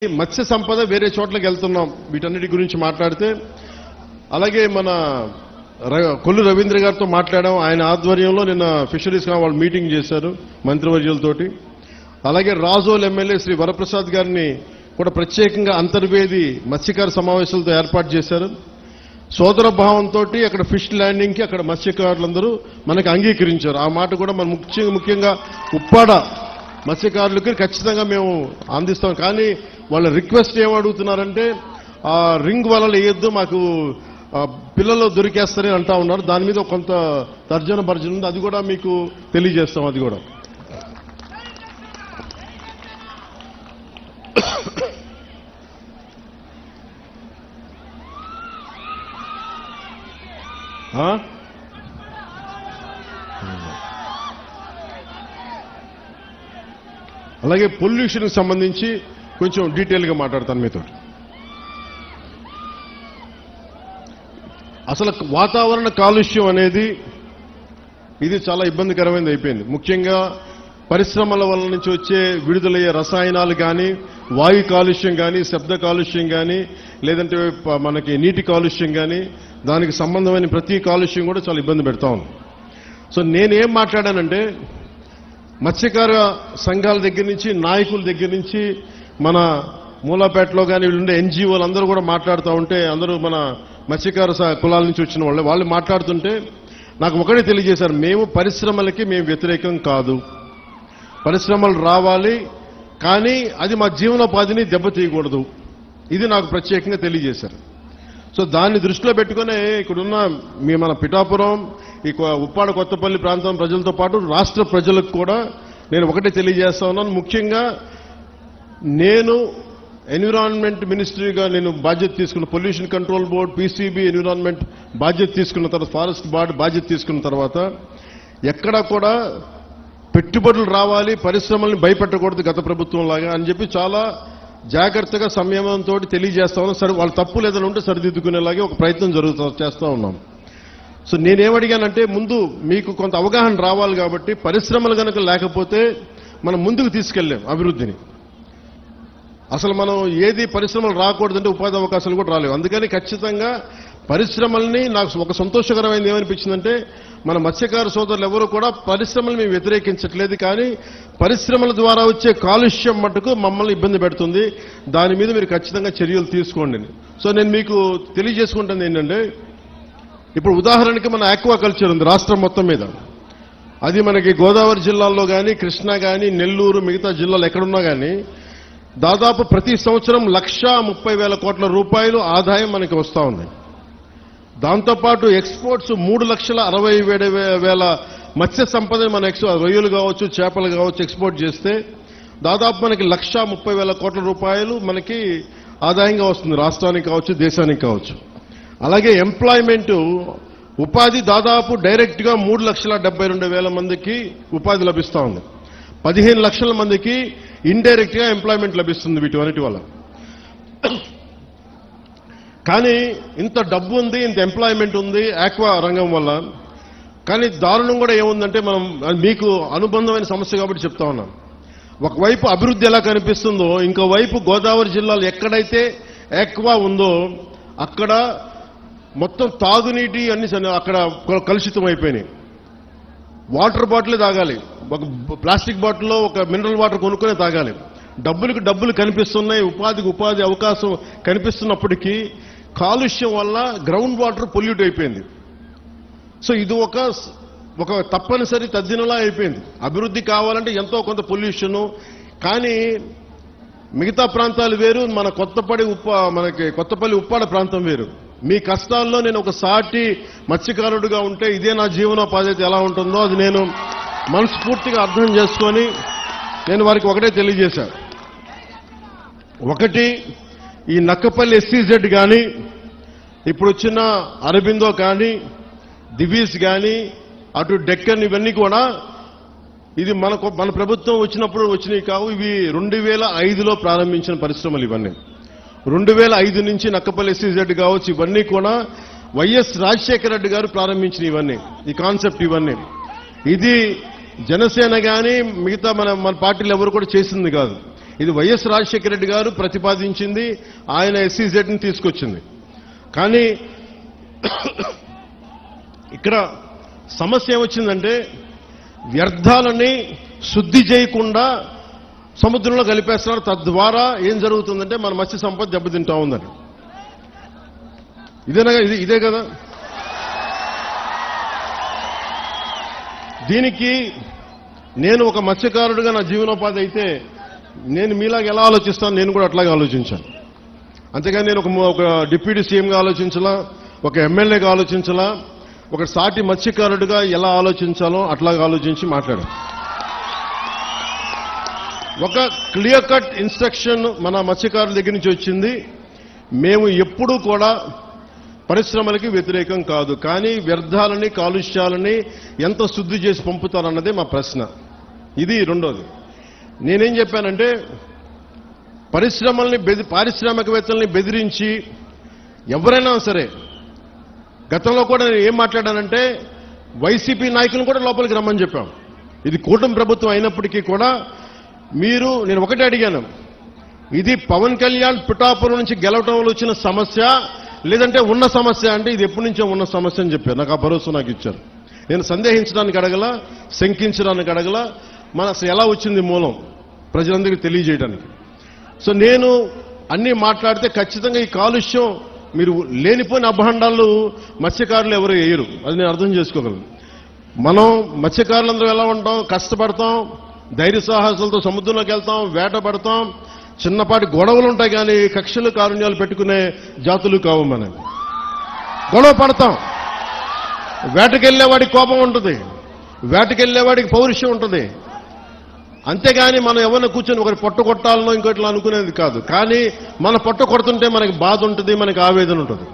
మత్స్య సంపద వేరే చోట్లకి వెళ్తున్నాం వీటన్నిటి గురించి మాట్లాడితే అలాగే మన కొల్లు రవీంద్ర గారితో మాట్లాడాం. ఆయన ఆధ్వర్యంలో నిన్న ఫిషరీస్ వాళ్ళు మీటింగ్ చేశారు మంత్రివర్యులతోటి. అలాగే రాజోల్ ఎమ్మెల్యే శ్రీ వరప్రసాద్ గారిని కూడా ప్రత్యేకంగా అంతర్వేది మత్స్యకార సమావేశాలతో ఏర్పాటు చేశారు. సోదర భావంతో అక్కడ ఫిష్ ల్యాండింగ్ కి అక్కడ మత్స్యకారులందరూ మనకు అంగీకరించారు. ఆ మాట కూడా మనం ముఖ్యంగా ఉప్పాడ మత్స్యకారులకి ఖచ్చితంగా మేము అందిస్తాం. కానీ వాళ్ళ రిక్వెస్ట్ ఏమడుగుతున్నారంటే ఆ రింగ్ వలలు వేయొద్దు, మాకు పిల్లలు దొరికేస్తారని అంటా ఉన్నారు. దాని మీద కొంత తర్జన భర్జన ఉంది, అది కూడా మీకు తెలియజేస్తాం. అది కూడా అలాగే పొల్యూషన్కి సంబంధించి కొంచెం డీటెయిల్గా మాట్లాడతాను మీతో. అసలు వాతావరణ కాలుష్యం అనేది ఇది చాలా ఇబ్బందికరమైనది అయిపోయింది. ముఖ్యంగా పరిశ్రమల వల్ల నుంచి వచ్చే విడుదలయ్యే రసాయనాలు కానీ, వాయు కాలుష్యం కానీ, శబ్ద కాలుష్యం కానీ, లేదంటే మనకి నీటి కాలుష్యం కానీ, దానికి సంబంధమైన ప్రతి కాలుష్యం కూడా చాలా ఇబ్బంది పెడతా ఉంది. సో నేనేం మాట్లాడానంటే మత్స్యకార సంఘాల దగ్గర నుంచి, నాయకుల దగ్గర నుంచి, మన మూలాపేటలో కానీ వీళ్ళుండే ఎన్జిఓలు అందరూ కూడా మాట్లాడుతూ ఉంటే, అందరూ మన మత్స్యకార కులాల నుంచి వచ్చిన వాళ్ళు మాట్లాడుతుంటే నాకు ఒకటే తెలియజేశారు, మేము పరిశ్రమలకి మేము వ్యతిరేకం కాదు, పరిశ్రమలు రావాలి, కానీ అది మా జీవనోపాధిని దెబ్బతీయకూడదు. ఇది నాకు ప్రత్యేకంగా తెలియజేశారు. సో దాన్ని దృష్టిలో పెట్టుకునే ఇక్కడున్న మన పిఠాపురం, ఈ ఉప్పాడ కొత్తపల్లి ప్రాంతం ప్రజలతో పాటు రాష్ట్ర ప్రజలకు కూడా నేను ఒకటే తెలియజేస్తా ఉన్నాను. ముఖ్యంగా నేను ఎన్విరాన్మెంట్ మినిస్ట్రీగా నేను బాధ్యత తీసుకున్న, pollution control board, PCB, environment బాధ్యత తీసుకున్న తర్వాత, ఫారెస్ట్ బోర్డు బాధ్యత తీసుకున్న తర్వాత ఎక్కడా కూడా పెట్టుబడులు రావాలి, పరిశ్రమల్ని భయపెట్టకూడదు గత ప్రభుత్వం లాగా అని చెప్పి చాలా జాగ్రత్తగా సంయమనంతో తెలియజేస్తా ఉన్నాం. సరే, వాళ్ళ తప్పులు ఏదైనా ఉంటే సరిదిద్దుకునేలాగే ఒక ప్రయత్నం చేస్తా ఉన్నాం. సో నేనేమడిగానంటే, ముందు మీకు కొంత అవగాహన రావాలి కాబట్టి పరిశ్రమలు కనుక లేకపోతే మనం ముందుకు తీసుకెళ్లేం అభివృద్ధిని. అసలు మనం ఏది పరిశ్రమలు రాకూడదంటే ఉపాధి అవకాశాలు కూడా రాలేవు. అందుకని ఖచ్చితంగా పరిశ్రమల్ని, నాకు ఒక సంతోషకరమైనది ఏమనిపించిందంటే, మన మత్స్యకార సోదరులు ఎవరు కూడా పరిశ్రమలు మేము వ్యతిరేకించట్లేదు, కానీ పరిశ్రమల ద్వారా వచ్చే కాలుష్యం మటుకు మమ్మల్ని ఇబ్బంది పెడుతుంది, దాని మీద మీరు ఖచ్చితంగా చర్యలు తీసుకోండి. సో నేను మీకు తెలియజేసుకుంటుంది ఏంటంటే, ఇప్పుడు ఉదాహరణకి మన ఆక్వాకల్చర్ ఉంది రాష్ట్రం మొత్తం మీద. అది మనకి గోదావరి జిల్లాల్లో కానీ, కృష్ణా కానీ, నెల్లూరు, మిగతా జిల్లాలు ఎక్కడున్నా కానీ దాదాపు ప్రతి సంవత్సరం 1,30,000 కోట్ల రూపాయలు ఆదాయం మనకి వస్తూ ఉంది. దాంతోపాటు ఎక్స్పోర్ట్స్ 3,60,000 మత్స్య సంపదని మన రొయ్యలు కావచ్చు, చేపలు కావచ్చు ఎక్స్పోర్ట్ చేస్తే దాదాపు మనకి 1,30,000 కోట్ల రూపాయలు మనకి ఆదాయంగా వస్తుంది, రాష్ట్రానికి కావచ్చు, దేశానికి కావచ్చు. అలాగే ఎంప్లాయ్మెంట్, ఉపాధి దాదాపు డైరెక్ట్ గా 3,72,000 మందికి ఉపాధి లభిస్తూ ఉంది. 15 లక్షల మందికి ఇండైరెక్ట్ గా ఎంప్లాయ్మెంట్ లభిస్తుంది వీటి వల్ల. కానీ ఇంత డబ్బు ఉంది, ఇంత ఎంప్లాయ్మెంట్ ఉంది ఆక్వా రంగం వల్ల. కానీ దారుణం కూడా ఏముందంటే, మనం మీకు అనుబంధమైన సమస్య కాబట్టి చెప్తా ఉన్నాం. ఒకవైపు అభివృద్ధి ఎలా కనిపిస్తుందో, ఇంకోవైపు గోదావరి జిల్లాలో ఎక్కడైతే ఆక్వా ఉందో అక్కడ మొత్తం తాగునీటి అన్ని అక్కడ కలుషితం అయిపోయినాయి. వాటర్ బాటిలే తాగాలి, ఒక ప్లాస్టిక్ బాటిల్లో ఒక మినరల్ వాటర్ కొనుక్కొనే తాగాలి. డబ్బులకు డబ్బులు కనిపిస్తున్నాయి, ఉపాధికి ఉపాధి అవకాశం కనిపిస్తున్నప్పటికీ కాలుష్యం వల్ల గ్రౌండ్ వాటర్ పొల్యూట్ అయిపోయింది. సో ఇది ఒక తప్పనిసరి తద్దినలా అయిపోయింది. అభివృద్ధి కావాలంటే ఎంతో కొంత పొల్యూషను, కానీ మిగతా ప్రాంతాలు వేరు, మనకి కొత్తపల్లి ఉప్పాడ ప్రాంతం వేరు. మీ కష్టాల్లో నేను ఒక సాటి మత్స్యకారుడిగా ఉంటే ఇదే నా జీవనోపాధి ఎలా ఉంటుందో అది నేను మనస్ఫూర్తిగా అర్థం చేసుకొని నేను వారికి ఒకటే తెలియజేశాను. ఒకటి, ఈ నక్కపల్లి SEZ కానీ, ఇప్పుడు వచ్చిన అరబిందో కానీ, దివీస్ కానీ, అటు డెక్కన్, ఇవన్నీ కూడా ఇది మన ప్రభుత్వం వచ్చినప్పుడు వచ్చినవి కావు. ఇవి 2005లో ప్రారంభించిన పరిశ్రమలు. ఇవన్నీ 2005 నుంచి నక్కపల్లి SEZ కావచ్చు, ఇవన్నీ కూడా వైఎస్ రాజశేఖర రెడ్డి గారు ప్రారంభించిన ఇవన్నీ, ఈ కాన్సెప్ట్ ఇవన్నీ. ఇది జనసేన కానీ మిగతా మన పార్టీలు ఎవరు కూడా చేసింది కాదు. ఇది వైఎస్ రాజశేఖర రెడ్డి గారు ప్రతిపాదించింది, ఆయన SEZని తీసుకొచ్చింది. కానీ ఇక్కడ సమస్య ఏమొచ్చిందంటే వ్యర్థాలని శుద్ధి చేయకుండా సముద్రంలో కలిపేస్తున్నారు. తద్వారా ఏం జరుగుతుందంటే మన మత్స్య సంపద దెబ్బతింటా ఉందని. ఇదే కదా. దీనికి నేను ఒక మత్స్యకారుడిగా నా జీవనోపాధి అయితే నేను మీలాగా ఎలా ఆలోచిస్తాను, నేను కూడా అట్లాగే ఆలోచించాను. అంతేగాని నేను ఒక డిప్యూటీ సీఎంగా ఆలోచించలా, ఒక ఎమ్మెల్యేగా ఆలోచించలా, ఒక సాటి మత్స్యకారుడిగా ఎలా ఆలోచించాలో అట్లాగా ఆలోచించి మాట్లాడాను. ఒక క్లియర్ కట్ ఇన్స్ట్రక్షన్ మన మత్స్యకారుల దగ్గర నుంచి వచ్చింది. మేము ఎప్పుడూ కూడా పరిశ్రమలకి వ్యతిరేకం కాదు, కానీ వ్యర్థాలని కాలుష్యాలని ఎంత శుద్ధి చేసి పంపుతారన్నదే మా ప్రశ్న. ఇది రెండోది. నేనేం చెప్పానంటే పారిశ్రామికవేత్తల్ని బెదిరించి ఎవరైనా సరే, గతంలో కూడా నేను ఏం మాట్లాడానంటే వైసీపీ నాయకులను కూడా లోపలికి రమ్మని చెప్పాం. ఇది కూటమి ప్రభుత్వం అయినప్పటికీ కూడా నేను ఒకటే అడిగాను, ఇది పవన్ కళ్యాణ్ పిఠాపురం నుంచి గెలవటంలో వచ్చిన సమస్య లేదంటే ఉన్న సమస్య అంటే ఇది ఎప్పటి నుంచో ఉన్న సమస్య అని చెప్పారు. నాకు ఆ భరోసా నాకు ఇచ్చారు. నేను సందేహించడానికి అడగల, శంకించడానికి అడగల, మన అసలు ఎలా వచ్చింది మూలం ప్రజలందరికీ తెలియజేయడానికి. సో నేను అన్నీ మాట్లాడితే ఖచ్చితంగా ఈ కాలుష్యం మీరు లేనిపోయిన అభాండాలు మత్స్యకారులు ఎవరు వేయరు, అది నేను అర్థం చేసుకోగలను. మనం మత్స్యకారులందరూ ఎలా ఉంటాం, కష్టపడతాం, ధైర్య సాహసాలతో సముద్రంలోకి వెళ్తాం, వేటపడతాం, చిన్నపాటి గొడవలు ఉంటాయి, కానీ కక్షలు కారుణ్యాలు పెట్టుకునే జాతులు కావు. మనం గొడవ పడతాం, వేటకెళ్లేవాడికి కోపం ఉంటుంది, వేటకెళ్లేవాడికి పౌరుషం ఉంటుంది. అంతేగాని మనం ఎవరిని కూర్చొని ఒకరి పొట్ట కొట్టాలనో ఇంకోట్లా అనుకునేది కాదు. కానీ మన పొట్ట కొడుతుంటే మనకి బాధ ఉంటుంది, మనకి ఆవేదన ఉంటుంది.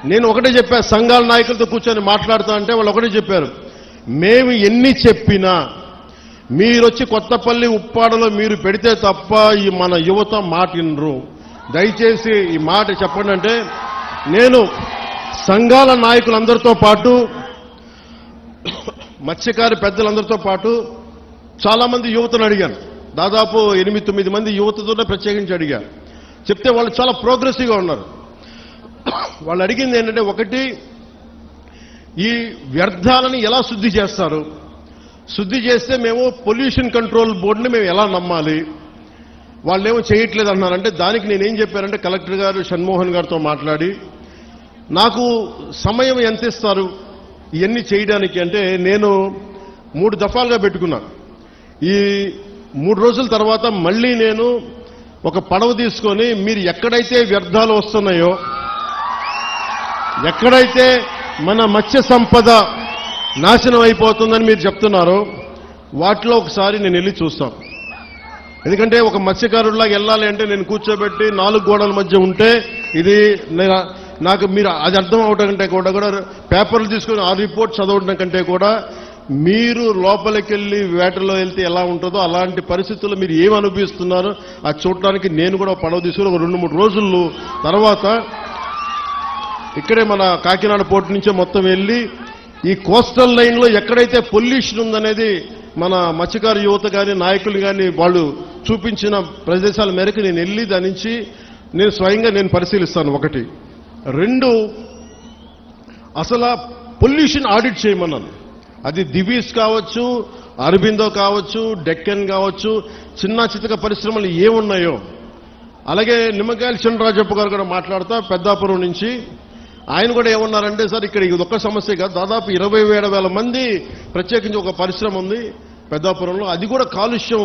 నేను ఒకటే చెప్పా, సంఘాల నాయకులతో కూర్చొని మాట్లాడుతా అంటే వాళ్ళు ఒకటే చెప్పారు, మేము ఎన్ని చెప్పినా మీరొచ్చి కొత్తపల్లి ఉప్పాడలో మీరు పెడితే తప్ప ఈ మన యువత మాట వినరు, దయచేసి ఈ మాట చెప్పండి అంటే నేను సంఘాల నాయకులందరితో పాటు మత్స్యకారి పెద్దలందరితో పాటు చాలా మంది యువతను అడిగాను. దాదాపు 8-9 మంది యువతతోనే ప్రత్యేకించి అడిగాను. చెప్తే వాళ్ళు చాలా ప్రోగ్రెసివ్గా ఉన్నారు. వాళ్ళు అడిగింది ఏంటంటే, ఒకటి, ఈ వ్యర్థాలని ఎలా శుద్ధి చేస్తారు, శుద్ధి చేస్తే మేము పొల్యూషన్ కంట్రోల్ బోర్డుని మేము ఎలా నమ్మాలి, వాళ్ళేమో చేయట్లేదు అన్నారంటే దానికి నేనేం చెప్పానంటే కలెక్టర్ గారు షణ్మోహన్ గారితో మాట్లాడి నాకు సమయం ఎంత ఇస్తారు ఇవన్నీ చేయడానికి అంటే నేను 3 దఫాలుగా పెట్టుకున్నాను. ఈ 3 రోజుల తర్వాత మళ్ళీ నేను ఒక పడవ తీసుకొని మీరు ఎక్కడైతే వ్యర్థాలు వస్తున్నాయో, ఎక్కడైతే మన మత్స్య సంపద నాశనం అయిపోతుందని మీరు చెప్తున్నారో వాటిలో ఒకసారి నేను వెళ్ళి చూస్తాను. ఎందుకంటే ఒక మత్స్యకారుడిలాగా వెళ్ళాలి అంటే నేను కూర్చోబెట్టి 4 గోడల మధ్య ఉంటే ఇది నాకు మీరు అది అర్థం అవడం కంటే కూడా పేపర్లు తీసుకుని ఆ రిపోర్ట్ చదవడం కంటే కూడా మీరు లోపలికి వెళ్ళి వేటలో వెళ్తే ఎలా ఉంటుందో అలాంటి పరిస్థితుల్లో మీరు ఏమి అనుభవిస్తున్నారో అది చూడడానికి నేను కూడా పడవ తీసుకుని ఒక 2-3 రోజులు తర్వాత ఇక్కడే మన కాకినాడ పోర్టు నుంచే మొత్తం వెళ్ళి ఈ కోస్టల్ లైన్లో ఎక్కడైతే పొల్యూషన్ ఉందనేది మన మత్స్యకారు యువత కానీ నాయకులు కానీ వాళ్ళు చూపించిన ప్రదేశాల మేరకు నేను వెళ్ళి దాని నుంచి నేను స్వయంగా నేను పరిశీలిస్తాను. 1. 2, అసలు పొల్యూషన్ ఆడిట్ చేయమన్నాను. అది దివీస్ కావచ్చు, అరబిందో కావచ్చు, డెక్కన్ కావచ్చు, చిన్న చితక పరిశ్రమలు ఏమున్నాయో. అలాగే నిమ్మకాయల చినరాజప్ప గారు కూడా మాట్లాడుతా పెద్దాపురం నుంచి ఆయన కూడా ఏమన్నారంటే, సార్ ఇక్కడ ఇది ఒక్క సమస్య కాదు, దాదాపు 27,000 మంది ప్రత్యేకించి ఒక పరిశ్రమ ఉంది పెద్దాపురంలో, అది కూడా కాలుష్యం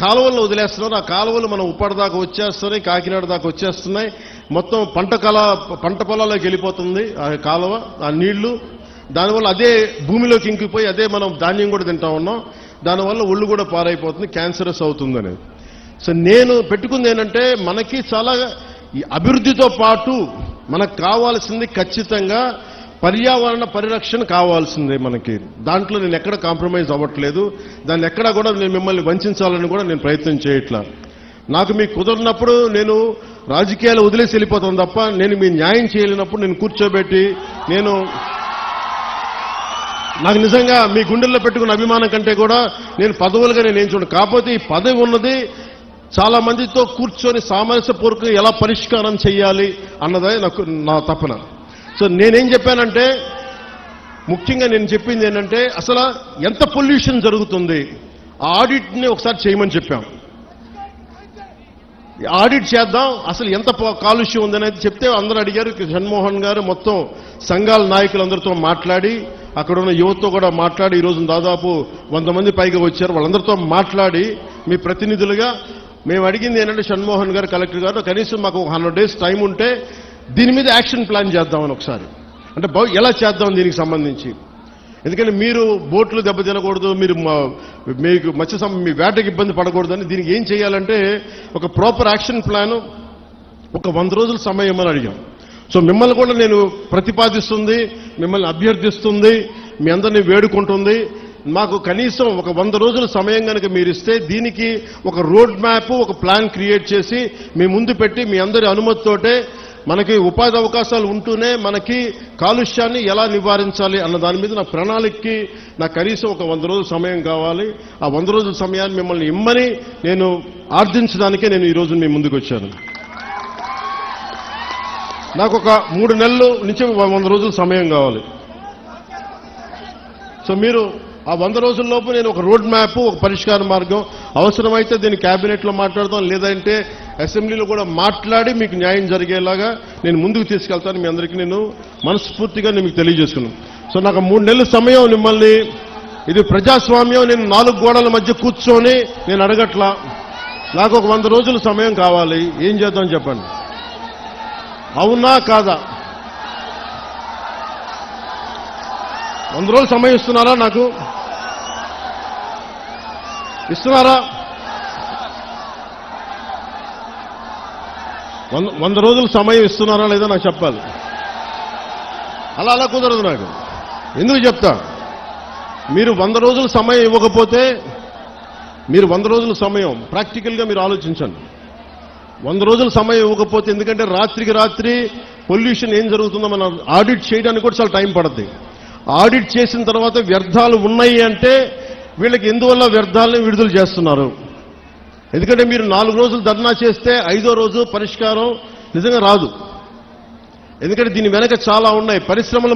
కాలువల్లో వదిలేస్తున్నారు. ఆ కాలువలు మనం ఉప్పాడ దాకా వచ్చేస్తున్నాయి, కాకినాడ దాకా వచ్చేస్తున్నాయి, మొత్తం పంట పొలాల్లోకి వెళ్ళిపోతుంది ఆ కాలువ, ఆ నీళ్లు. దానివల్ల అదే భూమిలోకి ఇంకిపోయి అదే మనం ధాన్యం కూడా తింటా ఉన్నాం, దానివల్ల ఒళ్ళు కూడా పారైపోతుంది, క్యాన్సరస్ అవుతుంది అనేది. సో నేను పెట్టుకుంది ఏంటంటే మనకి చాలా ఈ అభివృద్ధితో పాటు మనకు కావాల్సింది ఖచ్చితంగా పర్యావరణ పరిరక్షణ కావాల్సిందే మనకి. దాంట్లో నేను ఎక్కడ కాంప్రమైజ్ అవ్వట్లేదు, దాన్ని ఎక్కడా కూడా నేను మిమ్మల్ని వంచాలని కూడా నేను ప్రయత్నం చేయట్లా. నాకు మీకు కుదరినప్పుడు నేను రాజకీయాలు వదిలేసి వెళ్ళిపోతాను తప్ప నేను మీ న్యాయం చేయలేనప్పుడు నేను కూర్చోబెట్టి నాకు నిజంగా మీ గుండెల్లో పెట్టుకున్న అభిమానం కంటే కూడా నేను పదవులుగా నేను చూడను. కాకపోతే ఈ పదవి ఉన్నది చాలా మందితో కూర్చొని సామరస్యపూర్వకంగా ఎలా పరిష్కారం చేయాలి అన్నదే నా తపన. సో నేనేం చెప్పానంటే, ముఖ్యంగా నేను చెప్పింది ఏంటంటే, అసలు ఎంత పొల్యూషన్ జరుగుతుంది ఆ ఆడిట్ని ఒకసారి చేయమని చెప్పాం. ఆడిట్ చేద్దాం, అసలు ఎంత కాలుష్యం ఉందనేది చెప్తే అందరూ అడిగారు. జగన్మోహన్ గారు మొత్తం సంఘాల నాయకులందరితో మాట్లాడి, అక్కడ ఉన్న యువతతో కూడా మాట్లాడి, ఈరోజు దాదాపు 100 మంది పైగా వచ్చారు. వాళ్ళందరితో మాట్లాడి మీ ప్రతినిధులుగా మేము అడిగింది ఏంటంటే, జగన్మోహన్ గారు, కలెక్టర్ గారు, కనీసం మాకు 100 days టైం ఉంటే దీని మీద యాక్షన్ ప్లాన్ చేద్దామని ఒకసారి, అంటే ఎలా చేద్దాం దీనికి సంబంధించి. ఎందుకంటే మీరు బోట్లు దెబ్బతినకూడదు, మీకు మీ వేటకి ఇబ్బంది పడకూడదని దీనికి ఏం చేయాలంటే ఒక ప్రాపర్ యాక్షన్ ప్లాన్, ఒక 100 రోజుల సమయం అని అడిగాం. సో మిమ్మల్ని కూడా నేను ప్రతిపాదిస్తుంది, మిమ్మల్ని అభ్యర్థిస్తుంది, మీ అందరినీ వేడుకుంటుంది. మాకు కనీసం ఒక 100 రోజుల సమయం కనుక మీరు ఇస్తే దీనికి ఒక రోడ్ మ్యాప్, ఒక ప్లాన్ క్రియేట్ చేసి మీ ముందు పెట్టి మీ అందరి అనుమతితోటే మనకి ఉపాధి అవకాశాలు ఉంటూనే మనకి కాలుష్యాన్ని ఎలా నివారించాలి అన్న దాని మీద నా ప్రణాళికకి నాకు కనీసం ఒక 100 రోజుల సమయం కావాలి. ఆ 100 రోజుల సమయాన్ని మిమ్మల్ని ఇమ్మని నేను ఆర్థించడానికే నేను ఈరోజు మీ ముందుకు వచ్చాను. నాకు ఒక 3 నెలల నుంచి 100 రోజుల సమయం కావాలి. సో మీరు ఆ 100 రోజుల్లోపు నేను ఒక రోడ్ మ్యాప్, ఒక పరిష్కార మార్గం, అవసరమైతే దీన్ని క్యాబినెట్లో మాట్లాడతాం, లేదంటే అసెంబ్లీలో కూడా మాట్లాడి మీకు న్యాయం జరిగేలాగా నేను ముందుకు తీసుకెళ్తాను. మీ అందరికీ నేను మనస్ఫూర్తిగా నేను మీకు తెలియజేసుకున్నాను. సో నాకు 3 నెలల సమయం మిమ్మల్ని, ఇది ప్రజాస్వామ్యం, నేను 4 గోడల మధ్య కూర్చొని నేను అడగట్లా. నాకు ఒక 100 రోజుల సమయం కావాలి. ఏం చేద్దాం చెప్పండి, అవునా కాదా? 100 రోజులు సమయం ఇస్తున్నారా? నాకు ఇస్తున్నారా? 100 రోజులు సమయం ఇస్తున్నారా లేదా నాకు చెప్పాలి. అలా కుదరదు నాకు. ఎందుకు చెప్తా, మీరు 100 రోజుల సమయం ఇవ్వకపోతే, మీరు 100 రోజుల సమయం ప్రాక్టికల్గా మీరు ఆలోచించండి. 100 రోజుల సమయం ఇవ్వకపోతే, ఎందుకంటే రాత్రికి రాత్రి పొల్యూషన్ ఏం జరుగుతుందో మనం ఆడిట్ చేయడానికి కూడా చాలా టైం పడుతుంది. ఆడిట్ చేసిన తర్వాత వ్యర్థాలు ఉన్నాయి అంటే వీళ్ళకి ఎందువల్ల వ్యర్థాలను విడుదల చేస్తున్నారు. ఎందుకంటే మీరు 4 రోజులు ధర్నా చేస్తే 5వ రోజు పరిష్కారం నిజంగా రాదు. ఎందుకంటే దీని వెనక చాలా ఉన్నాయి పరిశ్రమలు.